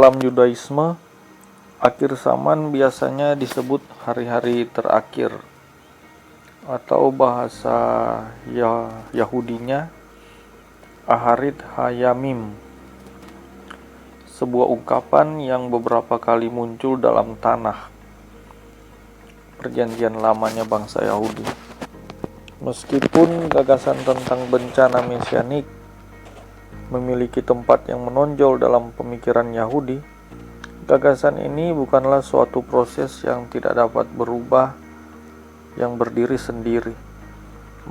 Dalam Yudaisme, akhir zaman biasanya disebut hari-hari terakhir, atau bahasa Yahudinya Aharit Hayamim, sebuah ungkapan yang beberapa kali muncul dalam tanah perjanjian lamanya bangsa Yahudi. Meskipun gagasan tentang bencana mesianik memiliki tempat yang menonjol dalam pemikiran Yahudi, gagasan ini bukanlah suatu proses yang tidak dapat berubah yang berdiri sendiri,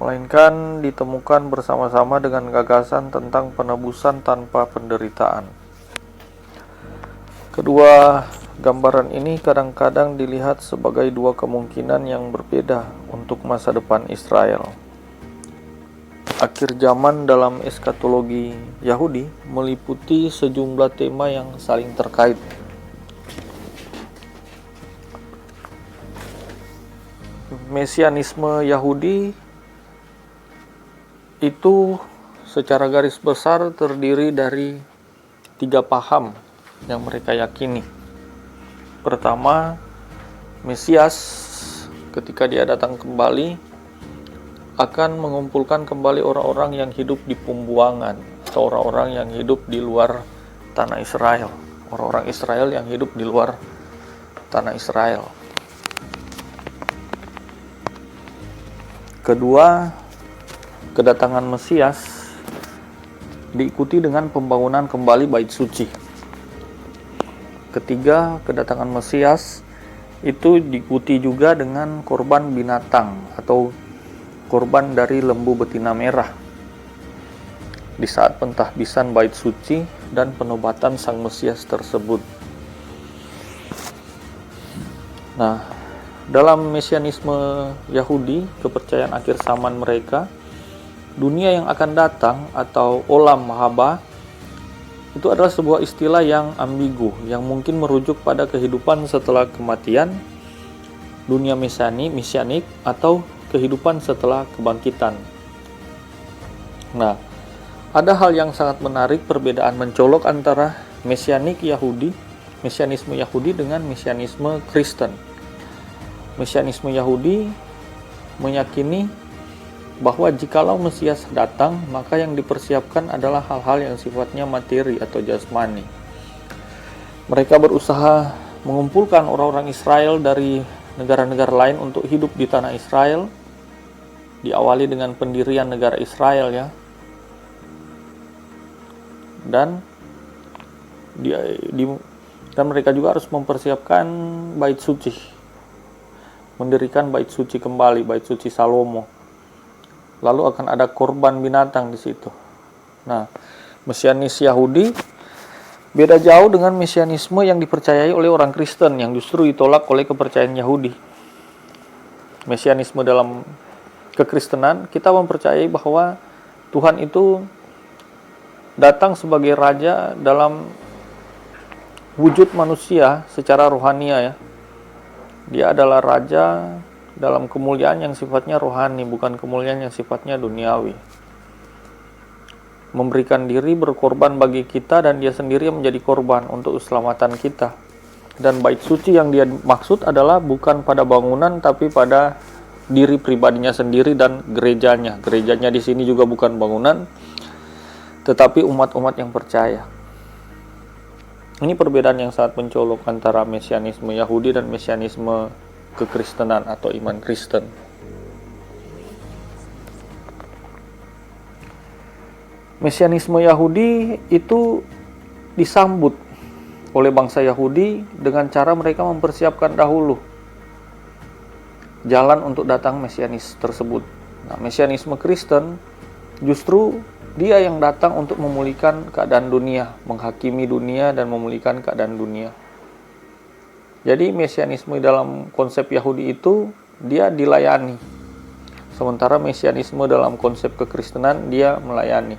melainkan ditemukan bersama-sama dengan gagasan tentang penebusan tanpa penderitaan. Kedua gambaran ini kadang-kadang dilihat sebagai dua kemungkinan yang berbeda untuk masa depan Israel. Akhir zaman dalam eskatologi Yahudi meliputi sejumlah tema yang saling terkait. Mesianisme Yahudi itu secara garis besar terdiri dari 3 paham yang mereka yakini. Pertama, Mesias ketika dia datang kembali akan mengumpulkan kembali orang-orang yang hidup di pembuangan atau orang-orang yang hidup di luar tanah Israel, orang-orang Israel yang hidup di luar tanah Israel. Kedua, kedatangan Mesias diikuti dengan pembangunan kembali bait suci. Ketiga, kedatangan Mesias itu diikuti juga dengan korban binatang atau korban dari lembu betina merah di saat pentahbisan bait suci dan penobatan sang Mesias tersebut. Nah, dalam mesianisme Yahudi, kepercayaan akhir zaman mereka, dunia yang akan datang atau olam haba itu adalah sebuah istilah yang ambigu yang mungkin merujuk pada kehidupan setelah kematian, dunia mesianik atau kehidupan setelah kebangkitan. Nah, ada hal yang sangat menarik, perbedaan mencolok antara mesianisme Yahudi dengan mesianisme Kristen. Mesianisme Yahudi meyakini bahwa jikalau Mesias datang, maka yang dipersiapkan adalah hal-hal yang sifatnya materi atau jasmani. Mereka berusaha mengumpulkan orang-orang Israel dari negara-negara lain untuk hidup di tanah Israel, diawali dengan pendirian negara Israel ya, dan mereka juga harus mempersiapkan bait suci, mendirikan bait suci kembali, bait suci Salomo. Lalu akan ada korban binatang di situ. Nah, mesianis Yahudi beda jauh dengan mesianisme yang dipercayai oleh orang Kristen yang justru ditolak oleh kepercayaan Yahudi. Mesianisme dalam kekristenan, kita mempercayai bahwa Tuhan itu datang sebagai raja dalam wujud manusia secara rohania ya. Dia adalah raja dalam kemuliaan yang sifatnya rohani, bukan kemuliaan yang sifatnya duniawi. Memberikan diri berkorban bagi kita dan dia sendiri yang menjadi korban untuk keselamatan kita. Dan bait suci yang dia maksud adalah bukan pada bangunan tapi pada diri pribadinya sendiri dan gerejanya. Gerejanya di sini juga bukan bangunan tetapi umat-umat yang percaya. Ini perbedaan yang sangat mencolok antara mesianisme Yahudi dan mesianisme kekristenan atau iman Kristen. Mesianisme Yahudi itu disambut oleh bangsa Yahudi dengan cara mereka mempersiapkan dahulu jalan untuk datang Mesianis tersebut. Nah, mesianisme Kristen justru dia yang datang untuk memulihkan keadaan dunia, menghakimi dunia dan memulihkan keadaan dunia. Jadi mesianisme dalam konsep Yahudi itu dia dilayani. Sementara mesianisme dalam konsep kekristenan dia melayani.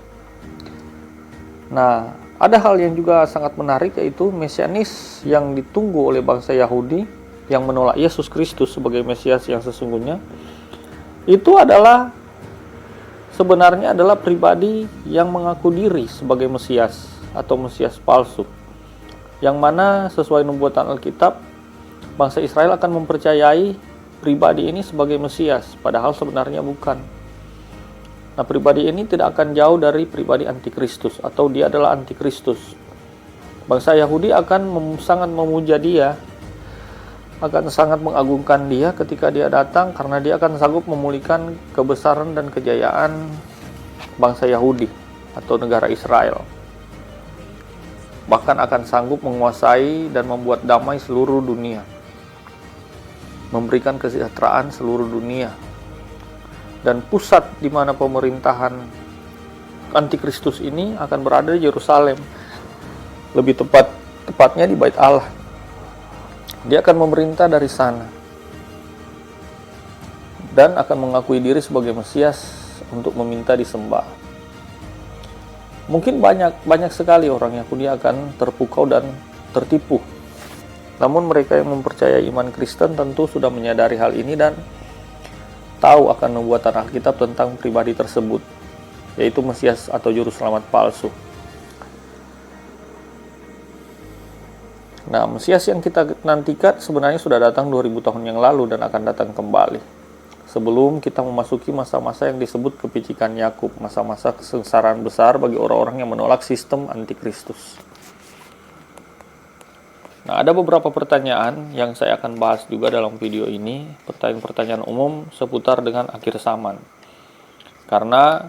Nah, ada hal yang juga sangat menarik yaitu mesianis yang ditunggu oleh bangsa Yahudi yang menolak Yesus Kristus sebagai Mesias yang sesungguhnya. Itu adalah sebenarnya adalah pribadi yang mengaku diri sebagai Mesias atau Mesias palsu. yang mana sesuai nubuatan Alkitab, bangsa Israel akan mempercayai pribadi ini sebagai Mesias, padahal sebenarnya bukan. Nah, pribadi ini tidak akan jauh dari pribadi antikristus, atau dia adalah antikristus. Bangsa Yahudi akan sangat memuja dia, akan sangat mengagungkan dia ketika dia datang, karena dia akan sanggup memulihkan kebesaran dan kejayaan bangsa Yahudi atau negara Israel. Bahkan akan sanggup menguasai dan membuat damai seluruh dunia, memberikan kesejahteraan seluruh dunia. Dan pusat di mana pemerintahan antikristus ini akan berada di Yerusalem, lebih tepatnya di Bait Allah. Dia akan memerintah dari sana dan akan mengakui diri sebagai Mesias untuk meminta disembah. Mungkin banyak sekali orang Yahudi akan terpukau dan tertipu. Namun mereka yang mempercayai iman Kristen tentu sudah menyadari hal ini dan tahu akan nubuatan Alkitab tentang pribadi tersebut, yaitu Mesias atau juru selamat palsu. Nah, Mesias yang kita nantikan sebenarnya sudah datang 2000 tahun yang lalu dan akan datang kembali. Sebelum kita memasuki masa-masa yang disebut kepicikan Yakub, masa-masa kesengsaraan besar bagi orang-orang yang menolak sistem antikristus. Nah, ada beberapa pertanyaan yang saya akan bahas juga dalam video ini, pertanyaan-pertanyaan umum seputar dengan akhir zaman. Karena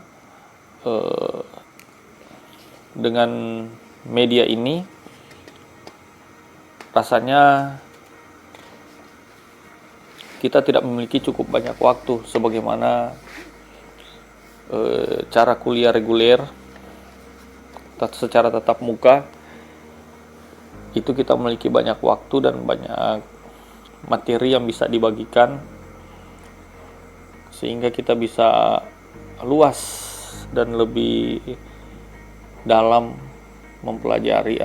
dengan media ini rasanya kita tidak memiliki cukup banyak waktu sebagaimana cara kuliah reguler secara tatap muka. Itu kita memiliki banyak waktu dan banyak materi yang bisa dibagikan, sehingga kita bisa luas dan lebih dalam mempelajari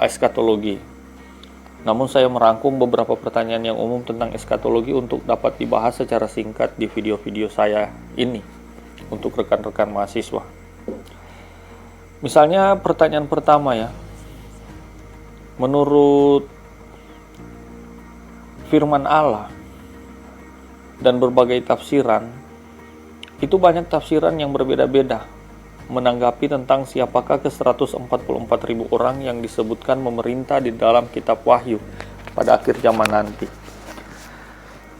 eskatologi. Namun saya merangkum beberapa pertanyaan yang umum tentang eskatologi untuk dapat dibahas secara singkat di video-video saya ini untuk rekan-rekan mahasiswa. Misalnya pertanyaan pertama ya, menurut firman Allah dan berbagai tafsiran, itu banyak tafsiran yang berbeda-beda menanggapi tentang siapakah ke-144.000 orang yang disebutkan memerintah di dalam kitab Wahyu pada akhir zaman nanti.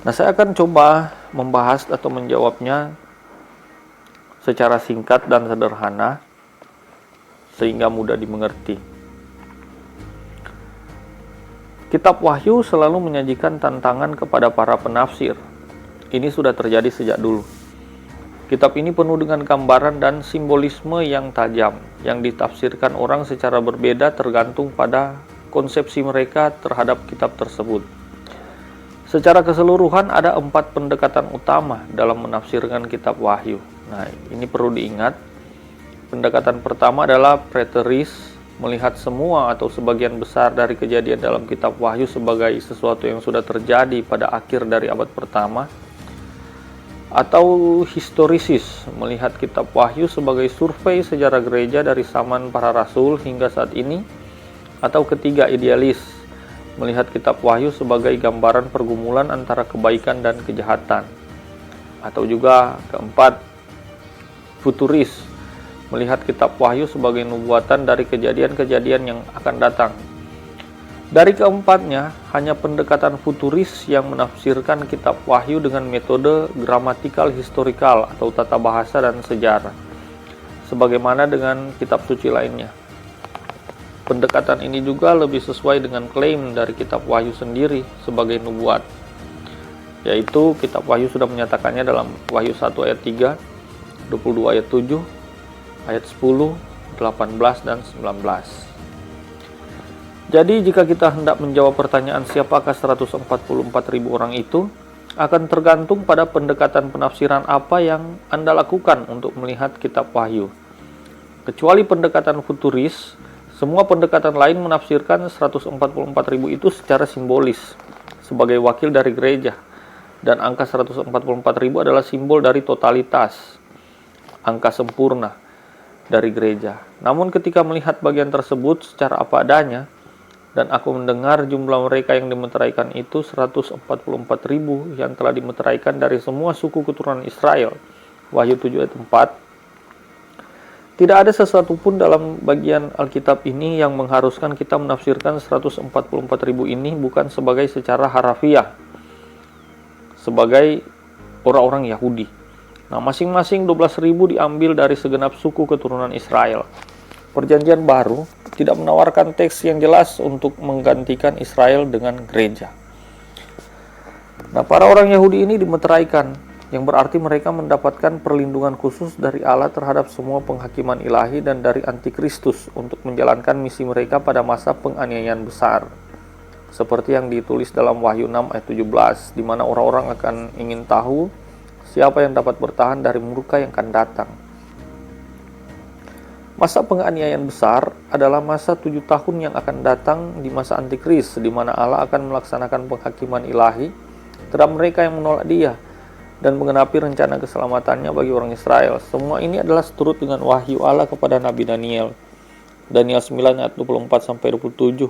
Nah, saya akan coba membahas atau menjawabnya secara singkat dan sederhana sehingga mudah dimengerti. Kitab Wahyu selalu menyajikan tantangan kepada para penafsir. Ini sudah terjadi sejak dulu. Kitab ini penuh dengan gambaran dan simbolisme yang tajam, yang ditafsirkan orang secara berbeda tergantung pada konsepsi mereka terhadap kitab tersebut. Secara keseluruhan ada 4 pendekatan utama dalam menafsirkan kitab Wahyu. Nah, ini perlu diingat. Pendekatan pertama adalah preteris, melihat semua atau sebagian besar dari kejadian dalam kitab Wahyu sebagai sesuatu yang sudah terjadi pada akhir dari abad pertama. Atau historisis, melihat kitab Wahyu sebagai survei sejarah gereja dari zaman para rasul hingga saat ini. Atau ketiga, idealis, melihat kitab Wahyu sebagai gambaran pergumulan antara kebaikan dan kejahatan. Atau juga keempat, futuris, melihat kitab Wahyu sebagai nubuatan dari kejadian-kejadian yang akan datang. Dari keempatnya, hanya pendekatan futuris yang menafsirkan kitab Wahyu dengan metode gramatikal historikal atau tata bahasa dan sejarah, sebagaimana dengan kitab suci lainnya. Pendekatan ini juga lebih sesuai dengan klaim dari kitab Wahyu sendiri sebagai nubuat, yaitu kitab Wahyu sudah menyatakannya dalam Wahyu 1 ayat 3, 22 ayat 7, ayat 10, 18, dan 19. Jadi jika kita hendak menjawab pertanyaan siapakah 144.000 orang itu, akan tergantung pada pendekatan penafsiran apa yang Anda lakukan untuk melihat kitab Wahyu. Kecuali pendekatan futuris, semua pendekatan lain menafsirkan 144.000 itu secara simbolis, sebagai wakil dari gereja. Dan angka 144.000 adalah simbol dari totalitas, angka sempurna dari gereja. Namun ketika melihat bagian tersebut secara apa adanya, Dan aku mendengar jumlah mereka yang dimeteraikan itu 144.000 yang telah dimeteraikan dari semua suku keturunan Israel. Wahyu 7 ayat 4. Tidak ada sesuatu pun dalam bagian Alkitab ini yang mengharuskan kita menafsirkan 144.000 ini bukan sebagai secara harafiah, sebagai orang-orang Yahudi. Nah, masing-masing 12.000 diambil dari segenap suku keturunan Israel. Perjanjian Baru tidak menawarkan teks yang jelas untuk menggantikan Israel dengan gereja. Nah, para orang Yahudi ini dimeteraikan, yang berarti mereka mendapatkan perlindungan khusus dari Allah terhadap semua penghakiman ilahi dan dari antikristus untuk menjalankan misi mereka pada masa penganiayaan besar. Seperti yang ditulis dalam Wahyu 6 ayat 17, di mana orang-orang akan ingin tahu siapa yang dapat bertahan dari murka yang akan datang. Masa penganiayaan besar adalah masa 7 tahun yang akan datang di masa antikris, di mana Allah akan melaksanakan penghakiman ilahi terhadap mereka yang menolak Dia dan menggenapi rencana keselamatannya bagi orang Israel. Semua ini adalah seturut dengan wahyu Allah kepada Nabi Daniel. Daniel 9 ayat 24-27.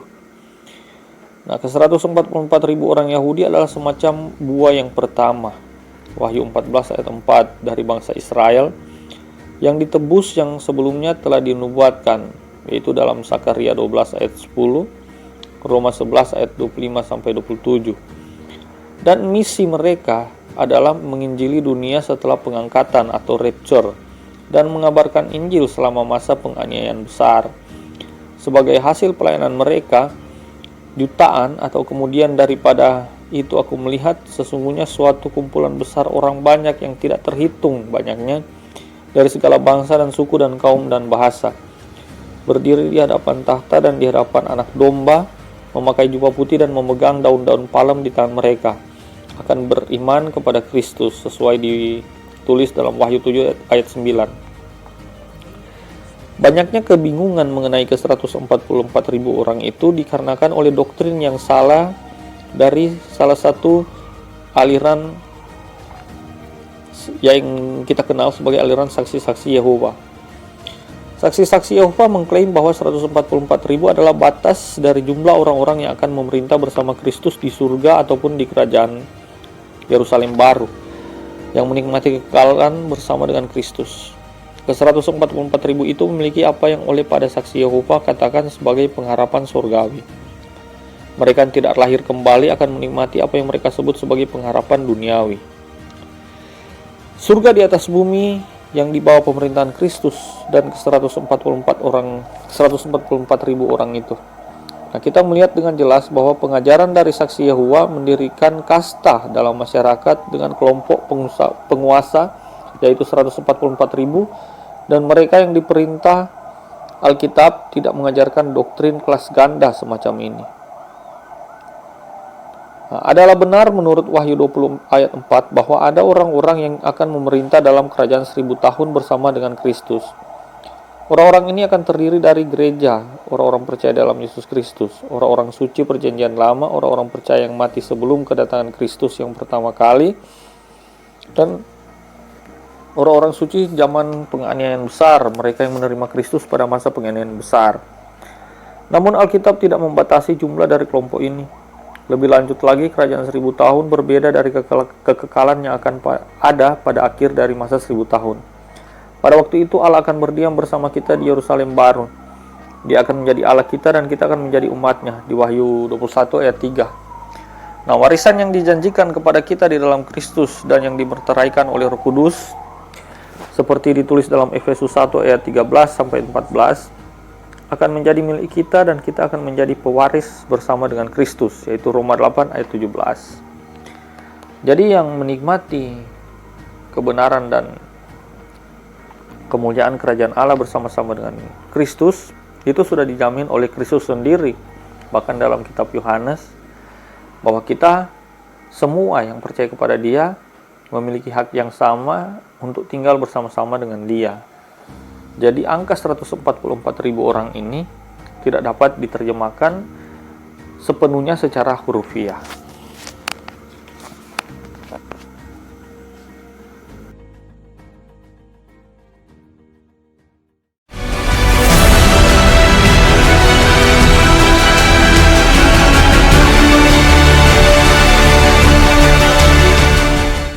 Nah, ke-144.000 orang Yahudi adalah semacam buah yang pertama. Wahyu 14 ayat 4 dari bangsa Israel yang ditebus yang sebelumnya telah dinubuatkan, yaitu dalam Sakaria 12 ayat 10, Roma 11 ayat 25-27. Dan misi mereka adalah menginjili dunia setelah pengangkatan atau rapture dan mengabarkan Injil selama masa penganiayaan besar. Sebagai hasil pelayanan mereka, jutaan atau kemudian daripada itu aku melihat sesungguhnya suatu kumpulan besar orang banyak yang tidak terhitung banyaknya dari segala bangsa dan suku dan kaum dan bahasa, berdiri di hadapan tahta dan di hadapan anak domba, memakai jubah putih dan memegang daun-daun palem di tangan mereka, akan beriman kepada Kristus, sesuai ditulis dalam Wahyu 7 ayat 9. Banyaknya kebingungan mengenai ke-144.000 orang itu dikarenakan oleh doktrin yang salah dari salah satu aliran yang kita kenal sebagai aliran saksi-saksi Yehova. Saksi-saksi Yehova mengklaim bahwa 144.000 adalah batas dari jumlah orang-orang yang akan memerintah bersama Kristus di surga ataupun di kerajaan Yerusalem baru, yang menikmati kekekalan bersama dengan Kristus. Ke-144.000 itu memiliki apa yang oleh pada saksi Yehova katakan sebagai pengharapan surgawi. Mereka yang tidak lahir kembali akan menikmati apa yang mereka sebut sebagai pengharapan duniawi. Surga di atas bumi yang di bawah pemerintahan Kristus dan ke-144.000 orang itu. Nah, kita melihat dengan jelas bahwa pengajaran dari saksi Yehova mendirikan kasta dalam masyarakat dengan kelompok penguasa, yaitu 144.000, dan mereka yang diperintah Alkitab tidak mengajarkan doktrin kelas ganda semacam ini. Nah, adalah benar menurut Wahyu 20 ayat 4 bahwa ada orang-orang yang akan memerintah dalam kerajaan 1000 tahun bersama dengan Kristus. Orang-orang ini akan terdiri dari gereja, orang-orang percaya dalam Yesus Kristus, orang-orang suci perjanjian lama, orang-orang percaya yang mati sebelum kedatangan Kristus yang pertama kali, dan orang-orang suci zaman penganiayaan besar, mereka yang menerima Kristus pada masa penganiayaan besar. Namun Alkitab tidak membatasi jumlah dari kelompok ini. Lebih lanjut lagi, kerajaan 1000 tahun berbeda dari kekekalan yang akan ada pada akhir dari masa 1000 tahun. Pada waktu itu Allah akan berdiam bersama kita di Yerusalem baru. Dia akan menjadi Allah kita dan kita akan menjadi umatnya, di Wahyu 21 ayat 3. Nah, warisan yang dijanjikan kepada kita di dalam Kristus dan yang dimeteraikan oleh Roh Kudus, seperti ditulis dalam Efesus 1 ayat 13-14, akan menjadi milik kita dan kita akan menjadi pewaris bersama dengan Kristus, yaitu Roma 8 ayat 17. Jadi yang menikmati kebenaran dan kemuliaan kerajaan Allah bersama-sama dengan Kristus itu sudah dijamin oleh Kristus sendiri. Bahkan dalam kitab Yohanes, bahwa kita semua yang percaya kepada Dia memiliki hak yang sama untuk tinggal bersama-sama dengan Dia. Jadi angka 144.000 orang ini tidak dapat diterjemahkan sepenuhnya secara hurufiah.